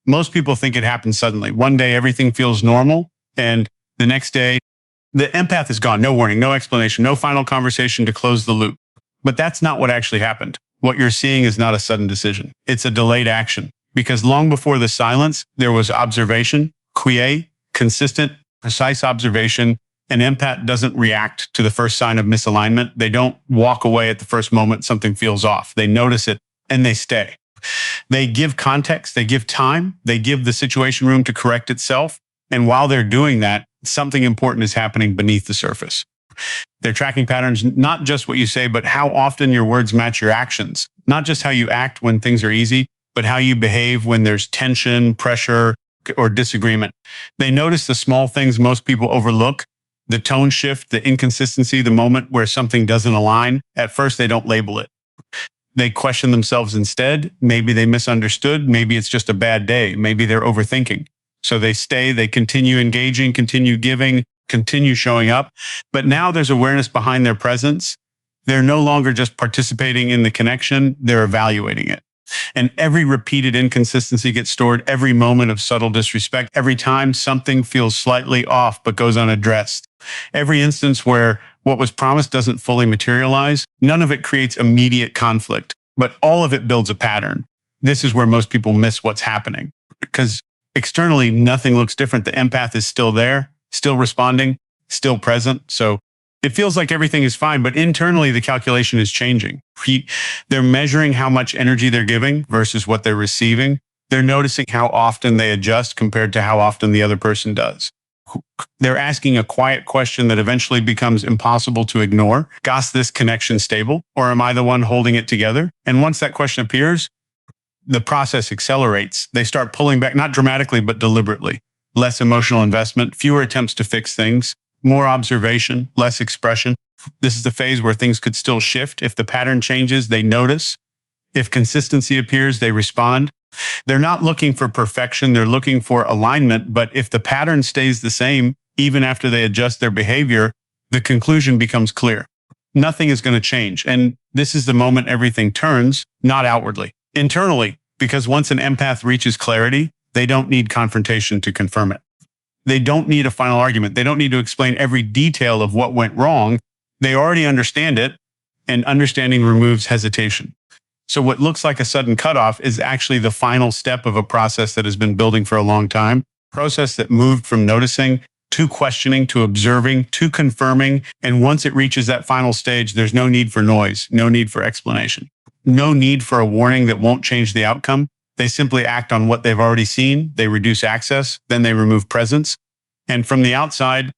Most people think it happens suddenly. One day, everything feels normal, and the next day, the empath is gone. No warning, no explanation, no final conversation to close the loop. But that's not what actually happened. What you're seeing is not a sudden decision. It's a delayed action. Because long before the silence, there was observation, quiet, consistent, precise observation. An empath doesn't react to the first sign of misalignment. They don't walk away at the first moment something feels off. They notice it and they stay. They give context, they give time, they give the situation room to correct itself. And while they're doing that, something important is happening beneath the surface. They're tracking patterns, not just what you say, but how often your words match your actions. Not just how you act when things are easy, but how you behave when there's tension, pressure, or disagreement. They notice the small things most people overlook, the tone shift, the inconsistency, the moment where something doesn't align. At first, they don't label it. They question themselves instead. Maybe they misunderstood. Maybe it's just a bad day. Maybe they're overthinking. So they stay, they continue engaging, continue giving, continue showing up. But now there's awareness behind their presence. They're no longer just participating in the connection, they're evaluating it. And every repeated inconsistency gets stored, every moment of subtle disrespect, every time something feels slightly off but goes unaddressed. Every instance where what was promised doesn't fully materialize, none of it creates immediate conflict, but all of it builds a pattern. This is where most people miss what's happening, because externally, nothing looks different. The empath is still there, still responding, still present. So it feels like everything is fine, but internally the calculation is changing. They're measuring how much energy they're giving versus what they're receiving. They're noticing how often they adjust compared to how often the other person does. They're asking a quiet question that eventually becomes impossible to ignore. Is this connection stable, or am I the one holding it together? And once that question appears, the process accelerates. They start pulling back, not dramatically, but deliberately. Less emotional investment, fewer attempts to fix things, more observation, less expression. This is the phase where things could still shift. If the pattern changes, they notice. If consistency appears, they respond. They're not looking for perfection. They're looking for alignment. But if the pattern stays the same, even after they adjust their behavior, the conclusion becomes clear. Nothing is going to change. And this is the moment everything turns, not outwardly, internally, because once an empath reaches clarity, they don't need confrontation to confirm it. They don't need a final argument. They don't need to explain every detail of what went wrong. They already understand it, and understanding removes hesitation. So what looks like a sudden cutoff is actually the final step of a process that has been building for a long time, a process that moved from noticing to questioning, to observing, to confirming. And once it reaches that final stage, there's no need for noise, no need for explanation, no need for a warning that won't change the outcome. They simply act on what they've already seen. They reduce access, then they remove presence. And from the outside,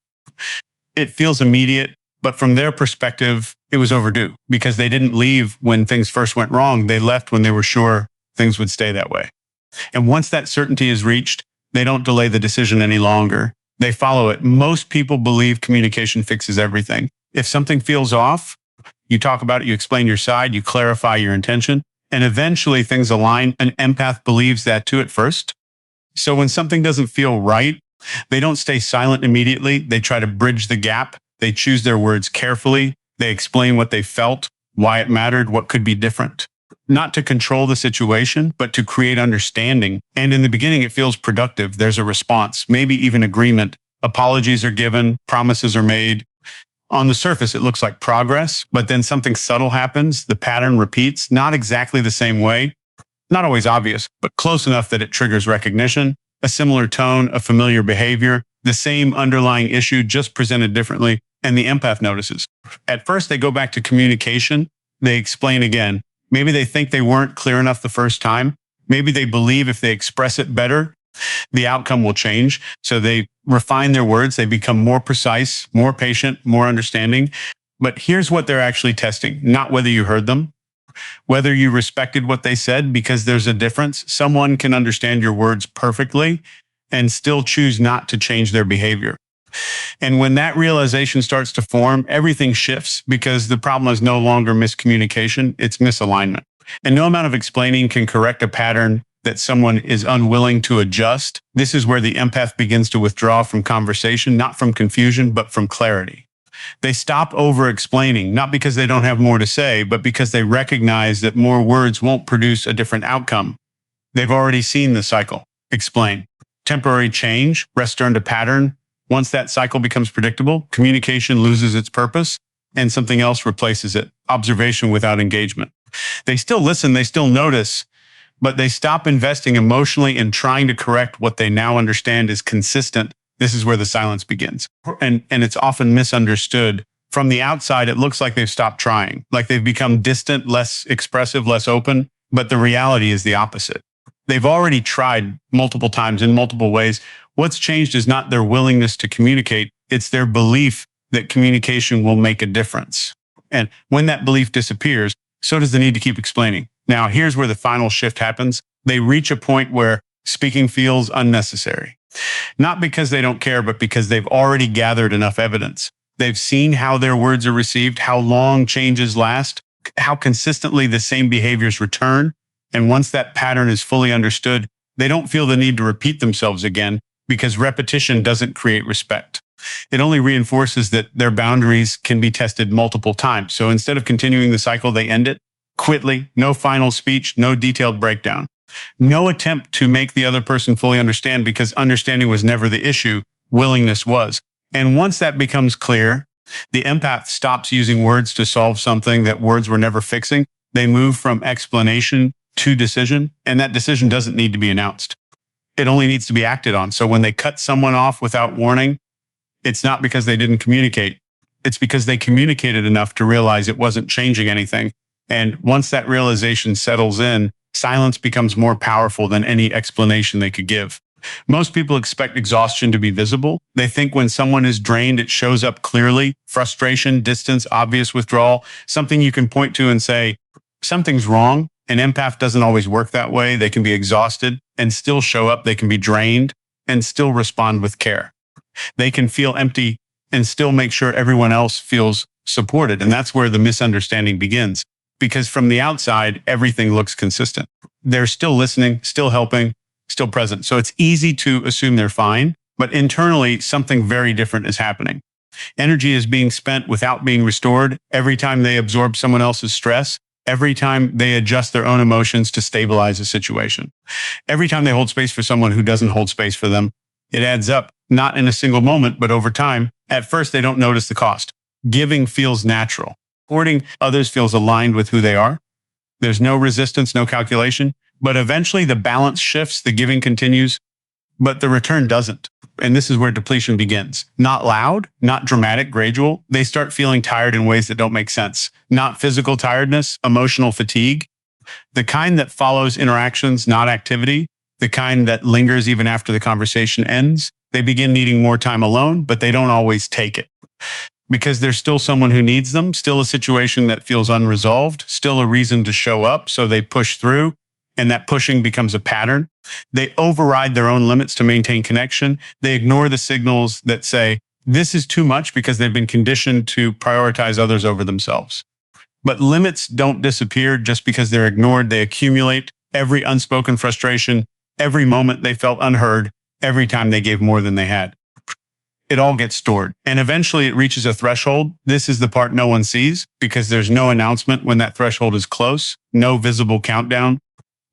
it feels immediate, but from their perspective, it was overdue because they didn't leave when things first went wrong. They left when they were sure things would stay that way. And once that certainty is reached, they don't delay the decision any longer. They follow it. Most people believe communication fixes everything. If something feels off, you talk about it, you explain your side, you clarify your intention, and eventually things align. An empath believes that too at first. So when something doesn't feel right, they don't stay silent immediately. They try to bridge the gap. They choose their words carefully. They explain what they felt, why it mattered, what could be different. Not to control the situation, but to create understanding. And in the beginning, it feels productive. There's a response, maybe even agreement. Apologies are given, promises are made. On the surface, it looks like progress, but then something subtle happens. The pattern repeats, not exactly the same way, not always obvious, but close enough that it triggers recognition. A similar tone, a familiar behavior, the same underlying issue, just presented differently, and the empath notices. At first, they go back to communication. They explain again. Maybe they think they weren't clear enough the first time. Maybe they believe if they express it better, the outcome will change. So they refine their words. They become more precise, more patient, more understanding. But here's what they're actually testing, not whether you heard them, whether you respected what they said, because there's a difference. Someone can understand your words perfectly and still choose not to change their behavior. And when that realization starts to form, everything shifts because the problem is no longer miscommunication, it's misalignment. And no amount of explaining can correct a pattern that someone is unwilling to adjust. This is where the empath begins to withdraw from conversation, not from confusion, but from clarity. They stop over-explaining, not because they don't have more to say, but because they recognize that more words won't produce a different outcome. They've already seen the cycle. explain. Temporary change, return to pattern. Once that cycle becomes predictable, communication loses its purpose and something else replaces it. Observation without engagement. They still listen, they still notice, but they stop investing emotionally in trying to correct what they now understand is consistent. This is where the silence begins. And it's often misunderstood. From the outside, it looks like they've stopped trying, like they've become distant, less expressive, less open. But the reality is the opposite. They've already tried multiple times in multiple ways. What's changed is not their willingness to communicate. It's their belief that communication will make a difference. And when that belief disappears, so does the need to keep explaining. Now, here's where the final shift happens. They reach a point where speaking feels unnecessary. Not because they don't care, but because they've already gathered enough evidence. They've seen how their words are received, how long changes last, how consistently the same behaviors return. And once that pattern is fully understood, they don't feel the need to repeat themselves again because repetition doesn't create respect. It only reinforces that their boundaries can be tested multiple times. So instead of continuing the cycle, they end it quickly, no final speech, no detailed breakdown, no attempt to make the other person fully understand because understanding was never the issue, willingness was. And once that becomes clear, the empath stops using words to solve something that words were never fixing. They move from explanation to decision, and that decision doesn't need to be announced. It only needs to be acted on. So when they cut someone off without warning, it's not because they didn't communicate. It's because they communicated enough to realize it wasn't changing anything. And once that realization settles in, silence becomes more powerful than any explanation they could give. Most people expect exhaustion to be visible. They think when someone is drained, it shows up clearly. Frustration, distance, obvious withdrawal, something you can point to and say, something's wrong. An empath doesn't always work that way. They can be exhausted and still show up. They can be drained and still respond with care. They can feel empty and still make sure everyone else feels supported. And that's where the misunderstanding begins. Because from the outside, everything looks consistent. They're still listening, still helping, still present. So it's easy to assume they're fine, but internally, something very different is happening. Energy is being spent without being restored every time they absorb someone else's stress, every time they adjust their own emotions to stabilize a situation. Every time they hold space for someone who doesn't hold space for them, it adds up, not in a single moment, but over time. At first, they don't notice the cost. Giving feels natural. Supporting others feels aligned with who they are. There's no resistance, no calculation, but eventually the balance shifts, the giving continues, but the return doesn't. And this is where depletion begins. Not loud, not dramatic, gradual. They start feeling tired in ways that don't make sense. Not physical tiredness, emotional fatigue. The kind that follows interactions, not activity. The kind that lingers even after the conversation ends. They begin needing more time alone, but they don't always take it. Because there's still someone who needs them, still a situation that feels unresolved, still a reason to show up, so they push through, and that pushing becomes a pattern. They override their own limits to maintain connection. They ignore the signals that say, this is too much because they've been conditioned to prioritize others over themselves. But limits don't disappear just because they're ignored. They accumulate. Every unspoken frustration, every moment they felt unheard, every time they gave more than they had. It all gets stored. And eventually it reaches a threshold. This is the part no one sees because there's no announcement when that threshold is close, no visible countdown,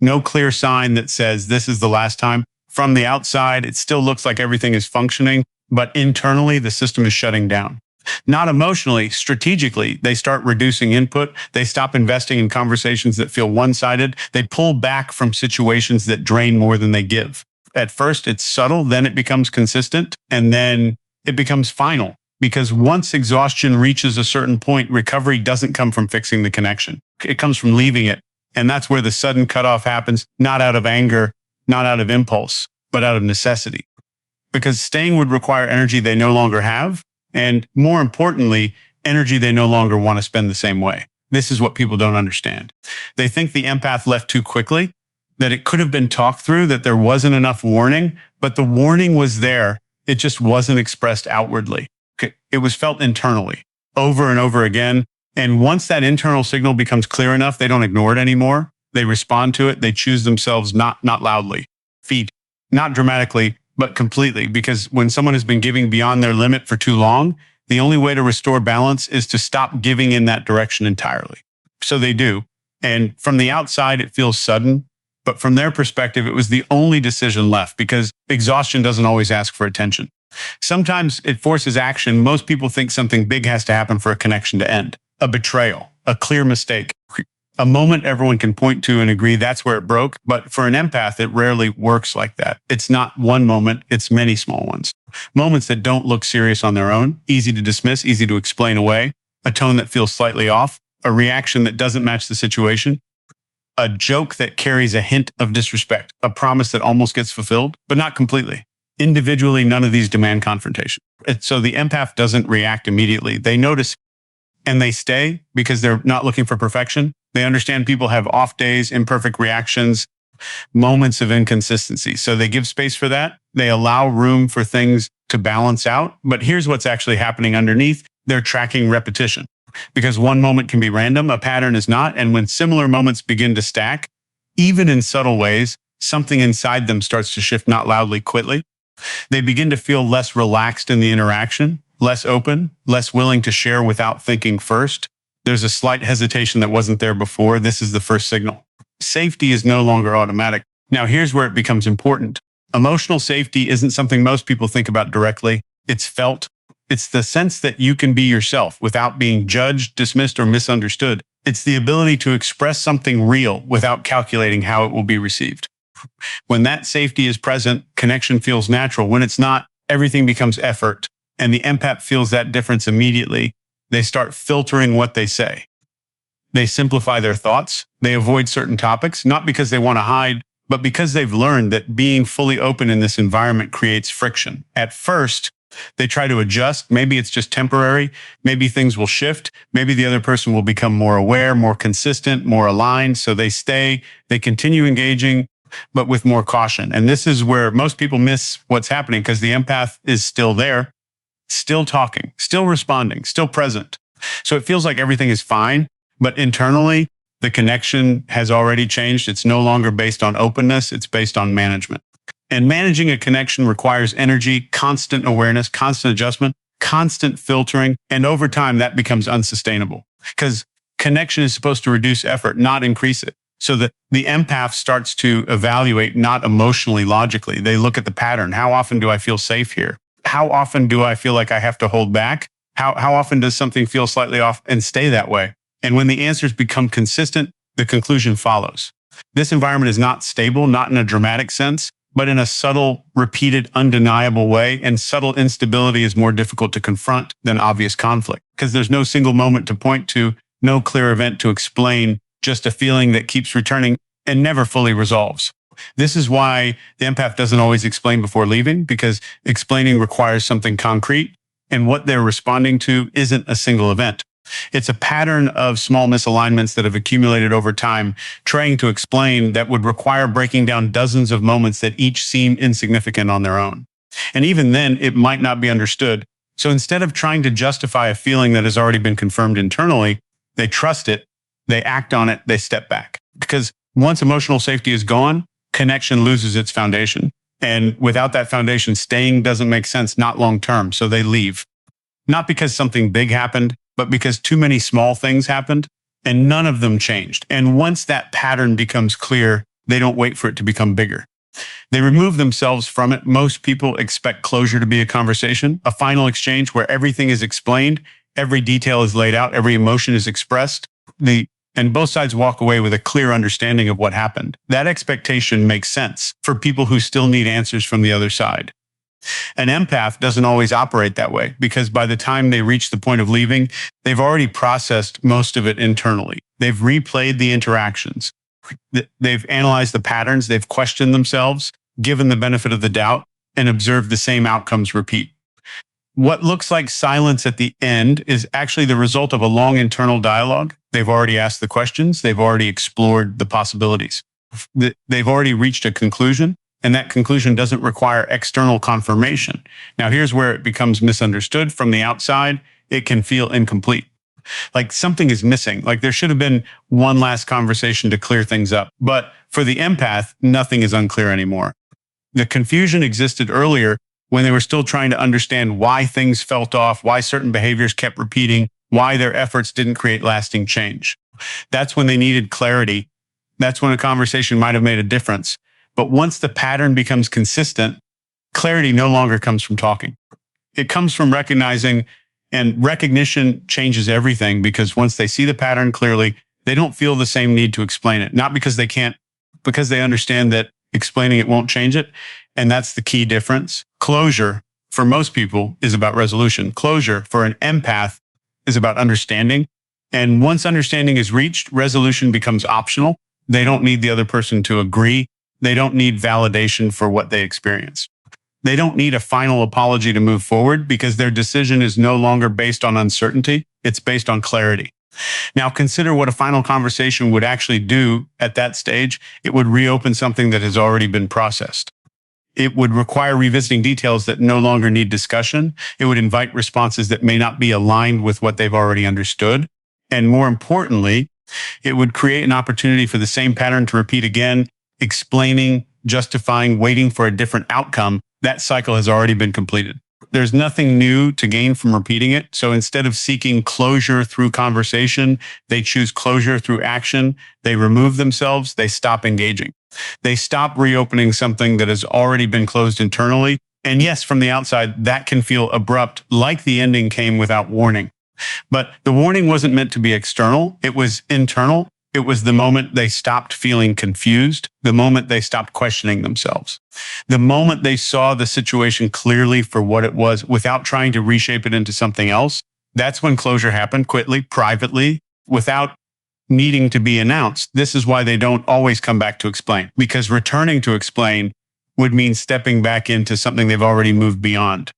no clear sign that says this is the last time. From the outside, it still looks like everything is functioning, but internally the system is shutting down. Not emotionally, strategically, they start reducing input. They stop investing in conversations that feel one-sided. They pull back from situations that drain more than they give. At first, it's subtle, then it becomes consistent, and then it becomes final. Because once exhaustion reaches a certain point, recovery doesn't come from fixing the connection. It comes from leaving it. And that's where the sudden cutoff happens, not out of anger, not out of impulse, but out of necessity. Because staying would require energy they no longer have, and more importantly, energy they no longer want to spend the same way. This is what people don't understand. They think the empath left too quickly, that it could have been talked through, that there wasn't enough warning, but the warning was there. It just wasn't expressed outwardly. It was felt internally, over and over again. And once that internal signal becomes clear enough, they don't ignore it anymore. They respond to it. They choose themselves, not loudly, not dramatically, but completely. Because when someone has been giving beyond their limit for too long, the only way to restore balance is to stop giving in that direction entirely. So they do. And from the outside, it feels sudden. But from their perspective, it was the only decision left because exhaustion doesn't always ask for attention. Sometimes it forces action. Most people think something big has to happen for a connection to end. A betrayal, a clear mistake, a moment everyone can point to and agree that's where it broke. But for an empath, it rarely works like that. It's not one moment, it's many small ones. Moments that don't look serious on their own, easy to dismiss, easy to explain away, a tone that feels slightly off, a reaction that doesn't match the situation, a joke that carries a hint of disrespect, a promise that almost gets fulfilled, but not completely. Individually, none of these demand confrontation. So the empath doesn't react immediately. They notice and they stay because they're not looking for perfection. They understand people have off days, imperfect reactions, moments of inconsistency. So they give space for that. They allow room for things to balance out. But here's what's actually happening underneath. They're tracking repetition because one moment can be random, a pattern is not. And when similar moments begin to stack, even in subtle ways, something inside them starts to shift, not loudly, quickly. They begin to feel less relaxed in the interaction, less open, less willing to share without thinking first. There's a slight hesitation that wasn't there before. This is the first signal. Safety is no longer automatic. Now, here's where it becomes important. Emotional safety isn't something most people think about directly. It's felt. It's the sense that you can be yourself without being judged, dismissed, or misunderstood. It's the ability to express something real without calculating how it will be received. When that safety is present, connection feels natural. When it's not, everything becomes effort. And the empath feels that difference immediately. They start filtering what they say. They simplify their thoughts. They avoid certain topics, not because they want to hide, but because they've learned that being fully open in this environment creates friction. At first, they try to adjust. Maybe it's just temporary. Maybe things will shift. Maybe the other person will become more aware, more consistent, more aligned. So they stay, they continue engaging, but with more caution. And this is where most people miss what's happening because the empath is still there, still talking, still responding, still present. So it feels like everything is fine, but internally, the connection has already changed. It's no longer based on openness. It's based on management. And managing a connection requires energy, constant awareness, constant adjustment, constant filtering. And over time, that becomes unsustainable because connection is supposed to reduce effort, not increase it. So the empath starts to evaluate, not emotionally, logically. They look at the pattern. How often do I feel safe here? How often do I feel like I have to hold back? How often does something feel slightly off and stay that way? And when the answers become consistent, the conclusion follows. This environment is not stable, not in a dramatic sense, but in a subtle, repeated, undeniable way. And subtle instability is more difficult to confront than obvious conflict because there's no single moment to point to, no clear event to explain, just a feeling that keeps returning and never fully resolves. This is why the empath doesn't always explain before leaving, because explaining requires something concrete, and what they're responding to isn't a single event. It's a pattern of small misalignments that have accumulated over time, trying to explain that would require breaking down dozens of moments that each seem insignificant on their own. And even then, it might not be understood. So instead of trying to justify a feeling that has already been confirmed internally, they trust it, they act on it, they step back. Because once emotional safety is gone, connection loses its foundation. And without that foundation, staying doesn't make sense, not long term. So they leave. Not because something big happened, but because too many small things happened and none of them changed. And once that pattern becomes clear, they don't wait for it to become bigger. They remove themselves from it. Most people expect closure to be a conversation, a final exchange where everything is explained, every detail is laid out, every emotion is expressed. And both sides walk away with a clear understanding of what happened. That expectation makes sense for people who still need answers from the other side. An empath doesn't always operate that way because by the time they reach the point of leaving, they've already processed most of it internally. They've replayed the interactions. They've analyzed the patterns. They've questioned themselves, given the benefit of the doubt, and observed the same outcomes repeat. What looks like silence at the end is actually the result of a long internal dialogue. They've already asked the questions. They've already explored the possibilities. They've already reached a conclusion, and that conclusion doesn't require external confirmation. Now, here's where it becomes misunderstood from the outside. It can feel incomplete. Like something is missing. Like there should have been one last conversation to clear things up. But for the empath, nothing is unclear anymore. The confusion existed earlier when they were still trying to understand why things felt off, why certain behaviors kept repeating, why their efforts didn't create lasting change. That's when they needed clarity. That's when a conversation might have made a difference. But once the pattern becomes consistent, clarity no longer comes from talking. It comes from recognizing, and recognition changes everything, because once they see the pattern clearly, they don't feel the same need to explain it. Not because they can't, because they understand that explaining it won't change it. And that's the key difference. Closure for most people is about resolution. Closure for an empath is about understanding. And once understanding is reached, resolution becomes optional. They don't need the other person to agree. They don't need validation for what they experience. They don't need a final apology to move forward, because their decision is no longer based on uncertainty. It's based on clarity. Now consider what a final conversation would actually do at that stage. It would reopen something that has already been processed. It would require revisiting details that no longer need discussion. It would invite responses that may not be aligned with what they've already understood. And more importantly, it would create an opportunity for the same pattern to repeat again, explaining, justifying, waiting for a different outcome. That cycle has already been completed. There's nothing new to gain from repeating it. So instead of seeking closure through conversation, they choose closure through action. They remove themselves. They stop engaging. They stop reopening something that has already been closed internally. And yes, from the outside, that can feel abrupt, like the ending came without warning. But the warning wasn't meant to be external. It was internal. It was the moment they stopped feeling confused, the moment they stopped questioning themselves, the moment they saw the situation clearly for what it was without trying to reshape it into something else. That's when closure happened, quickly, privately, without needing to be announced. This is why they don't always come back to explain, because returning to explain would mean stepping back into something they've already moved beyond.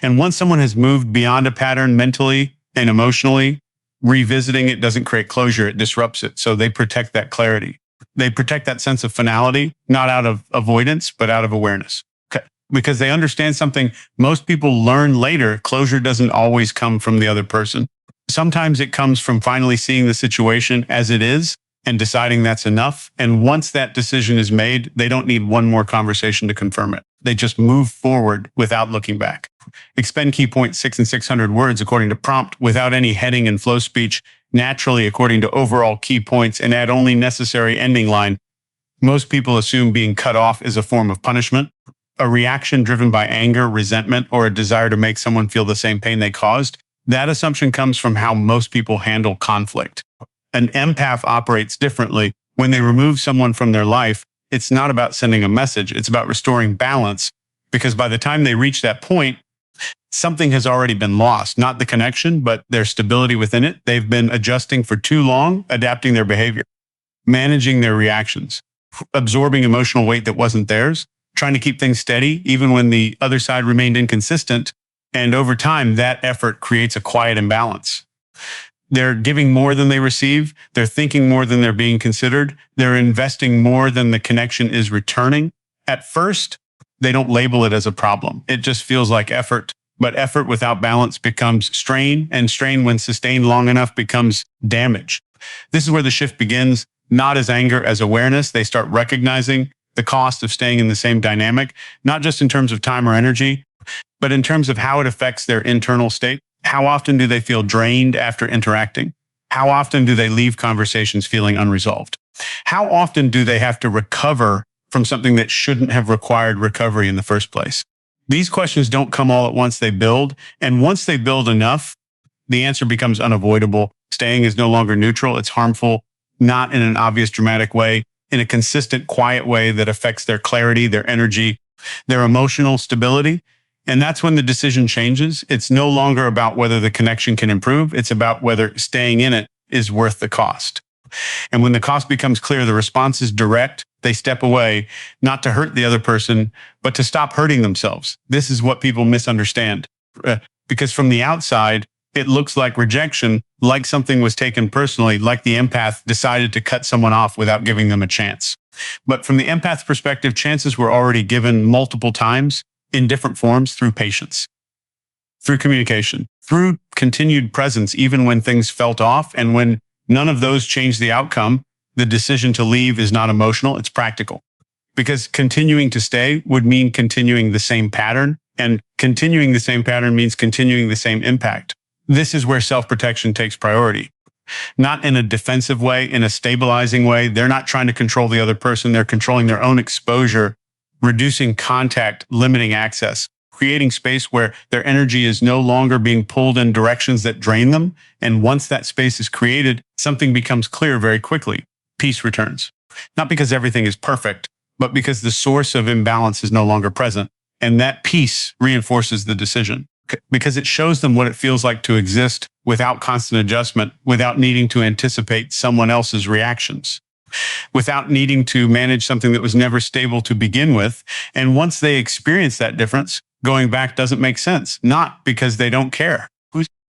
And once someone has moved beyond a pattern mentally and emotionally, revisiting it doesn't create closure, it disrupts it. So they protect that clarity. They protect that sense of finality, not out of avoidance, but out of awareness. Okay. Because they understand something most people learn later. Closure doesn't always come from the other person. Sometimes it comes from finally seeing the situation as it is and deciding that's enough. And once that decision is made, they don't need one more conversation to confirm it. They just move forward without looking back. Expend key points 6 and 600 words according to prompt, without any heading and flow speech, naturally according to overall key points, and add only necessary ending line. Most people assume being cut off is a form of punishment, a reaction driven by anger, resentment, or a desire to make someone feel the same pain they caused. That assumption comes from how most people handle conflict. An empath operates differently. When they remove someone from their life, it's not about sending a message. It's about restoring balance, because by the time they reach that point, something has already been lost, not the connection, but their stability within it. They've been adjusting for too long, adapting their behavior, managing their reactions, absorbing emotional weight that wasn't theirs, trying to keep things steady, even when the other side remained inconsistent. And over time, that effort creates a quiet imbalance. They're giving more than they receive. They're thinking more than they're being considered. They're investing more than the connection is returning. At first, they don't label it as a problem. It just feels like effort. But effort without balance becomes strain, and strain, when sustained long enough, becomes damage. This is where the shift begins, not as anger, as awareness. They start recognizing the cost of staying in the same dynamic, not just in terms of time or energy, but in terms of how it affects their internal state. How often do they feel drained after interacting? How often do they leave conversations feeling unresolved? How often do they have to recover from something that shouldn't have required recovery in the first place? These questions don't come all at once, they build. And once they build enough, the answer becomes unavoidable. Staying is no longer neutral. It's harmful, not in an obvious dramatic way, in a consistent, quiet way that affects their clarity, their energy, their emotional stability. And that's when the decision changes. It's no longer about whether the connection can improve. It's about whether staying in it is worth the cost. And when the cost becomes clear, the response is direct. They step away, not to hurt the other person, but to stop hurting themselves. This is what people misunderstand. Because from the outside, it looks like rejection, like something was taken personally, like the empath decided to cut someone off without giving them a chance. But from the empath's perspective, chances were already given multiple times in different forms, through patience, through communication, through continued presence, even when things felt off. And when none of those changed the outcome, the decision to leave is not emotional, it's practical. Because continuing to stay would mean continuing the same pattern, and continuing the same pattern means continuing the same impact. This is where self-protection takes priority. not in a defensive way, in a stabilizing way. They're not trying to control the other person. They're controlling their own exposure, reducing contact, limiting access, creating space where their energy is no longer being pulled in directions that drain them. And once that space is created, something becomes clear very quickly. Peace returns. Not because everything is perfect, but because the source of imbalance is no longer present. And that peace reinforces the decision because it shows them what it feels like to exist without constant adjustment, without needing to anticipate someone else's reactions, without needing to manage something that was never stable to begin with. And once they experience that difference, going back doesn't make sense, not because they don't care,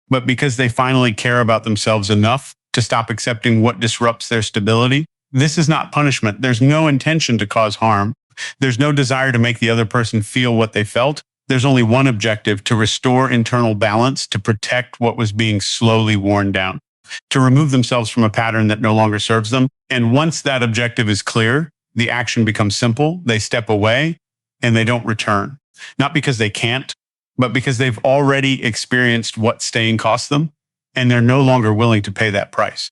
but because they finally care about themselves enough to stop accepting what disrupts their stability. This is not punishment. There's no intention to cause harm. There's no desire to make the other person feel what they felt. There's only one objective: to restore internal balance, to protect what was being slowly worn down, to remove themselves from a pattern that no longer serves them. And once that objective is clear, the action becomes simple. They step away and they don't return. Not because they can't, but because they've already experienced what staying costs them, and they're no longer willing to pay that price.